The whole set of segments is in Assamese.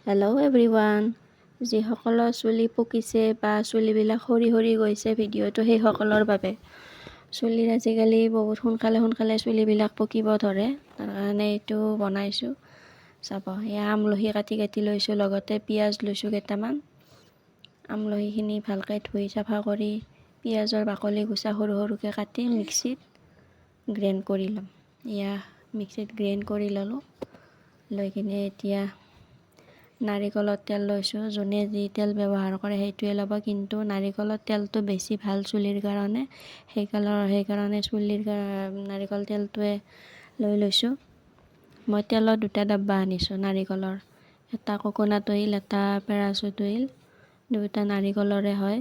হেল্ল' এভৰিৱান, যিসকলৰ চুলি পকিছে বা চুলিবিলাক সৰি সৰি গৈছে ভিডিঅ'টো সেইসকলৰ বাবে। চুলিৰ আজিকালি বহুত সোনকালে চুলিবিলাক পকিব ধৰে, তাৰ কাৰণে এইটো বনাইছোঁ। চাব, এয়া আমলখি কাটি লৈছোঁ, লগতে পিঁয়াজ লৈছোঁ কেইটামান। আমলখিখিনি ভালকৈ ধুই চাফা কৰি পিঁয়াজৰ বাকলি গুচা সৰু সৰুকৈ কাটি মিক্সিত গ্ৰাইণ্ড কৰি ল'ম। এয়া মিক্সিত গ্ৰাইণ্ড কৰি ল'লোঁ। লৈ কিনে এতিয়া নাৰিকলৰ তেল লৈছোঁ। যোনে যি তেল ব্যৱহাৰ কৰে সেইটোৱে ল'ব, কিন্তু নাৰিকলৰ তেলটো বেছি ভাল চুলিৰ কাৰণে, সেইকাৰণে নাৰিকল তেলটোৱে লৈ লৈছোঁ। মই তেলৰ দুটা ডাব্বা আনিছোঁ নাৰিকলৰ, এটা কোকোনাট অইল, এটা পেৰাচুট অইল, দুয়োটা নাৰিকলৰে হয়।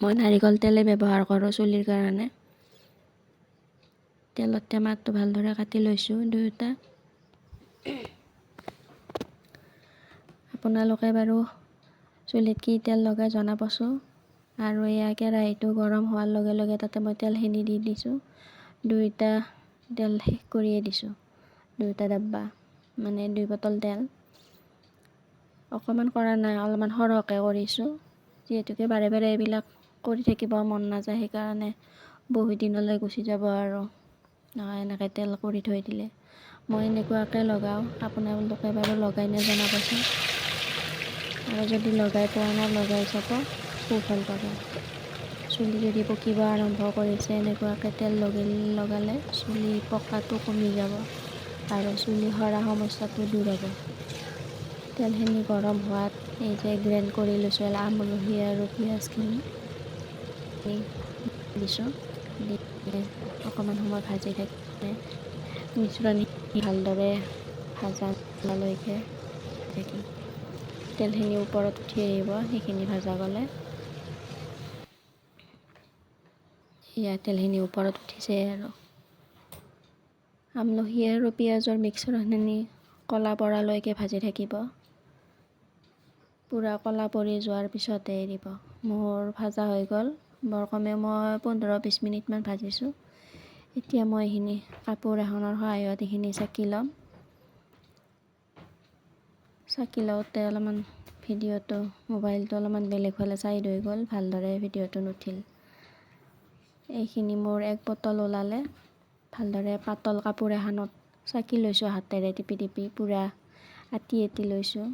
মই নাৰিকল তেলে ব্যৱহাৰ কৰোঁ চুলিৰ কাৰণে। তেলৰ টেমাটো ভালদৰে কাটি লৈছোঁ দুয়োটা। আপোনালোকে বাৰু চুলিত কি তেল লগাই জনাবচোন। আৰু এয়া কেৰাহীটো গৰম হোৱাৰ লগে লগে তাতে মই তেলখিনি দি দিছোঁ। দুয়োটা তেল শেষ কৰিয়ে দিছোঁ, দুয়োটা ডাব্বা, মানে 2 বটল তেল। অকণমান কৰা নাই, অলপমান সৰহকৈ কৰিছোঁ, যিহেতুকে বাৰে বাৰে এইবিলাক কৰি থাকিব মন নাযায়, সেইকাৰণে বহুত দিনলৈ গুচি যাব আৰু এনেকৈ তেল কৰি থৈ দিলে। মই এনেকুৱাকৈ লগাওঁ, আপোনালোকে বাৰু লগাই নে জনাবচোন। আৰু যদি লগাই পোৱা নাই, লগাই চাব, সুফল পাব। চুলি যদি পকিব আৰম্ভ কৰিছে, এনেকুৱাকৈ তেল লগালে চুলি পকাটো কমি যাব আৰু চুলি সৰা সমস্যাটো দূৰ হ'ব। তেলখিনি গৰম হোৱাত এই যে গ্ৰাইণ্ড কৰি লৈছোঁ আমলখি আৰু পিঁয়াজখিনি দিছোঁ। দি অকণমান সময় ভাজি থাকি মিশ্ৰণখিনি ভালদৰে ভাজালৈকে থাকি তেলখিনি ওপৰত উঠি আহিব। সেইখিনি ভাজা গ'লে এয়া তেলখিনি ওপৰত উঠিছে আৰু আমলখি আৰু পিঁয়াজৰ মিশ্ৰণখিনি ক'লা পৰালৈকে ভাজি থাকিব। পূৰা ক'লা পৰি যোৱাৰ পিছতে এৰিব। মোৰ ভাজা হৈ গ'ল, বৰ কমেও মই 15-20 মিনিটমান ভাজিছোঁ। এতিয়া মই এইখিনি কাপোৰ এখনৰ সহায়ত এইখিনি চাকি ল'ম। চাকি লওঁতে অলপমান মোবাইলটো অলপমান বেলেগ ফালে ছাইড হৈ গ'ল, ভালদৰে ভিডিঅ'টো নুঠিল। এইখিনি মোৰ 1 বটল ওলালে। ভালদৰে পাতল কাপোৰ এখনত চাকি লৈছোঁ, হাতেৰে টিপি পূৰা আঁতি লৈছোঁ।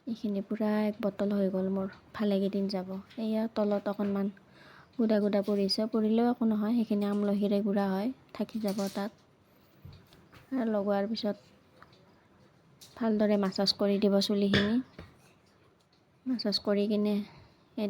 এইখিনি পূৰা 1 বটল হৈ গ'ল মোৰ, ভালেকেইদিন যাব। এয়া তলত অকণমান গুড়া পৰিছে, পৰিলেও একো নহয়, সেইখিনি আমলখিৰে গুড়া হয়, থাকি যাব তাত। আৰু লগোৱাৰ পিছত ভালদৰে মাছাজ কৰি দিব চুলিখিনি। মাছাজ কৰি কিনে